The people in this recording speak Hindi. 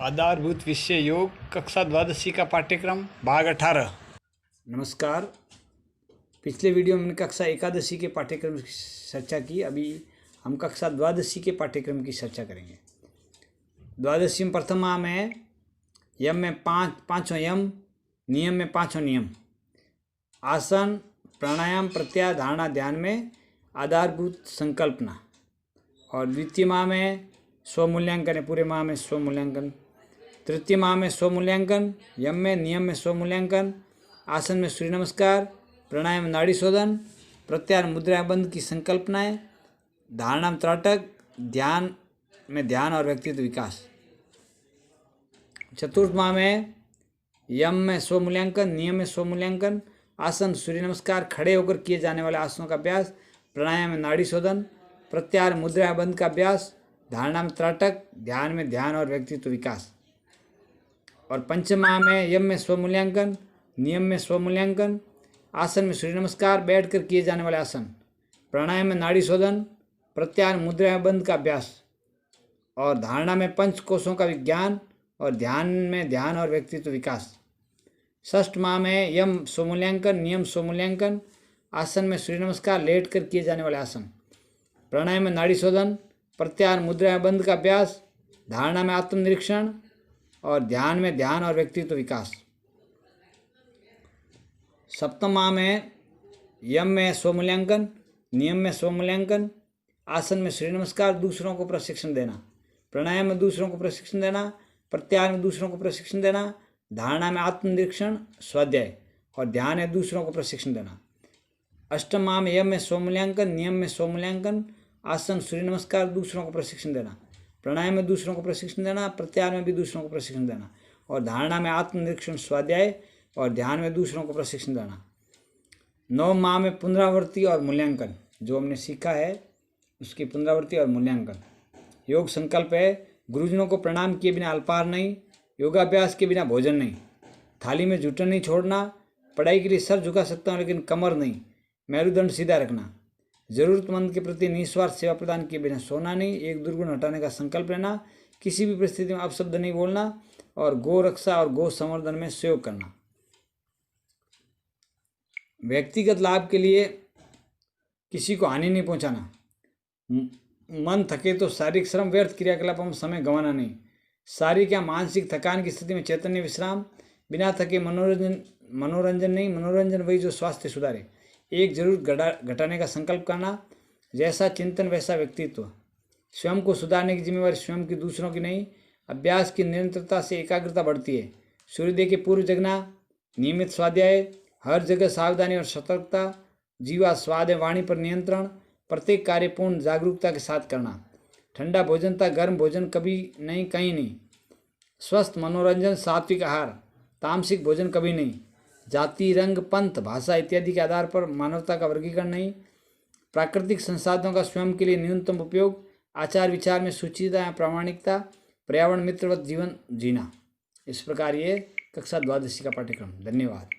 आधारभूत विषय योग कक्षा द्वादशी का पाठ्यक्रम भाग 18। नमस्कार। पिछले वीडियो में हमने कक्षा एकादशी के पाठ्यक्रम की चर्चा की। अभी हम कक्षा द्वादशी के पाठ्यक्रम की चर्चा करेंगे। द्वादशी में प्रथम आम है यम में पाँचों यम, नियम में पाँचों नियम, आसन प्राणायाम प्रत्याहार धारणा ध्यान में आधारभूत संकल्पना। और द्वितीय माह में स्वमूल्यांकन है, पूरे माह में स्वमूल्यांकन। तृतीय माह में स्वमूल्यांकन, यम में नियम में स्वमूल्यांकन, आसन में सूर्य नमस्कार, प्राणायाम नाड़ी शोधन, प्रत्याहार मुद्रा बंद की संकल्पनाएं, धारणा में त्राटक, ध्यान में ध्यान और व्यक्तित्व विकास। चतुर्थ माह में यम में स्वमूल्यांकन, नियम में स्वमूल्यांकन, आसन सूर्य नमस्कार, खड़े होकर किए जाने वाले आसनों का अभ्यास, प्राणायाम में नाड़ी शोधन, प्रत्याहार मुद्रा बंद का अभ्यास, धारणा में त्राटक, ध्यान में ध्यान और व्यक्तित्व विकास। और पंचम माह में यम में स्वमूल्यांकन, नियम में स्वमूल्यांकन, आसन में सूर्य नमस्कार, बैठकर किए जाने वाले आसन, प्राणायाम में नाड़ी शोधन, प्रत्याहार मुद्रा बंद का अभ्यास और धारणा में पंच कोशों का विज्ञान और ध्यान में ध्यान और व्यक्तित्व विकास। षष्ठ माह में यम स्वमूल्यांकन, नियम स्वमूल्यांकन, आसन में सूर्य नमस्कार, लेटकर किए जाने वाले आसन, प्राणायाम में नाड़ी शोधन, प्रत्याहार मुद्रा बंद का अभ्यास, धारणा में आत्मनिरीक्षण और ध्यान में ध्यान और व्यक्तित्व विकास। सप्तम माह में यम में स्वमूल्यांकन, नियम में स्वमूल्यांकन, आसन में सूर्य नमस्कार, दूसरों को प्रशिक्षण देना, प्राणायाम में दूसरों को प्रशिक्षण देना, प्रत्याहार में दूसरों को प्रशिक्षण देना, धारणा में आत्मनिरीक्षण स्वाध्याय और ध्यान में दूसरों को प्रशिक्षण देना। अष्टम माह में यम में स्वमूल्यांकन, नियम में स्वमूल्यांकन, आसन सूर्य नमस्कार, दूसरों को प्रशिक्षण देना, प्राणायाम में दूसरों को प्रशिक्षण देना, प्रत्याहार में भी दूसरों को प्रशिक्षण देना और धारणा में आत्मनिरीक्षण स्वाध्याय और ध्यान में दूसरों को प्रशिक्षण देना। नौ माह में पुनरावृत्ति और मूल्यांकन, जो हमने सीखा है उसकी पुनरावृत्ति और मूल्यांकन। योग संकल्प है, गुरुजनों को प्रणाम किए बिना अल्पाहार नहीं, योगाभ्यास के बिना भोजन नहीं, थाली में जूठन नहीं छोड़ना, पढ़ाई के लिए सर झुका सकता हूँ लेकिन कमर नहीं, मेरुदंड सीधा रखना, जरूरतमंद के प्रति निस्वार्थ सेवा प्रदान किए बिना सोना नहीं, एक दुर्गुण हटाने का संकल्प लेना, किसी भी परिस्थिति में अपशब्द नहीं बोलना और गौ रक्षा और गौ संवर्धन में सहयोग करना। व्यक्तिगत लाभ के लिए किसी को हानि नहीं पहुंचाना, मन थके तो शारीरिक श्रम, व्यर्थ क्रियाकलापों में समय गंवाना नहीं, शारीरिक या मानसिक थकान की स्थिति में चैतन्य विश्राम, बिना थके मनोरंजन नहीं, मनोरंजन वही जो स्वास्थ्य सुधारे, एक जरूर घटाने का संकल्प करना, जैसा चिंतन वैसा व्यक्तित्व, स्वयं को सुधारने की जिम्मेवारी स्वयं की, दूसरों की नहीं, अभ्यास की निरंतरता से एकाग्रता बढ़ती है, सूर्योदय के पूर्व जगना, नियमित स्वाध्याय, हर जगह सावधानी और सतर्कता, जीवा स्वाद वाणी पर नियंत्रण, प्रत्येक कार्य पूर्ण जागरूकता के साथ करना, ठंडा भोजन तक गर्म भोजन कभी नहीं कहीं नहीं, स्वस्थ मनोरंजन सात्विक आहार, तामसिक भोजन कभी नहीं, जाति रंग पंथ भाषा इत्यादि के आधार पर मानवता का वर्गीकरण नहीं, प्राकृतिक संसाधनों का स्वयं के लिए न्यूनतम उपयोग, आचार विचार में सुचिता या प्रामाणिकता, पर्यावरण मित्रवत जीवन जीना। इस प्रकार ये कक्षा द्वादशी का पाठ्यक्रम। धन्यवाद।